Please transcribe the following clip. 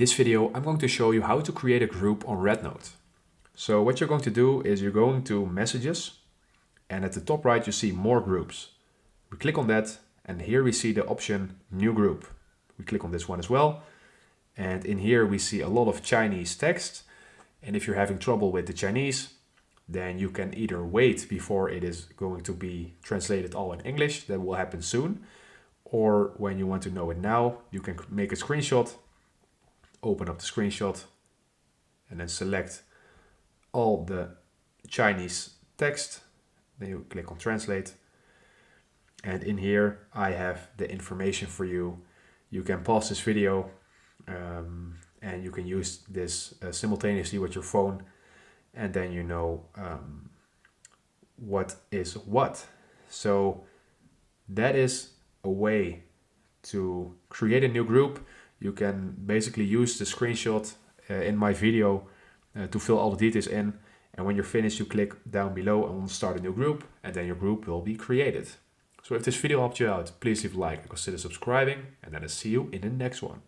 this video, I'm going to show you how to create a group on RedNote. So what you're going to do is you're going to Messages, and at the top right you see More Groups. We click on that, and here we see the option New Group. We click on this one as well, and in here we see a lot of Chinese text. And if you're having trouble with the Chinese, then you can either wait before it is going to be translated all in English. That will happen soon. Or when you want to know it now, you can make a screenshot, open up the screenshot, and then select all the Chinese text. Then you click on translate. And in here, I have the information for you. You can pause this video and you can use this simultaneously with your phone. And then you know what is what. So that is a way to create a new group. You can basically use the screenshot in my video to fill all the details in. And when you're finished, you click down below and start a new group, and then your group will be created. So if this video helped you out, please leave a like and consider subscribing, and then I'll see you in the next one.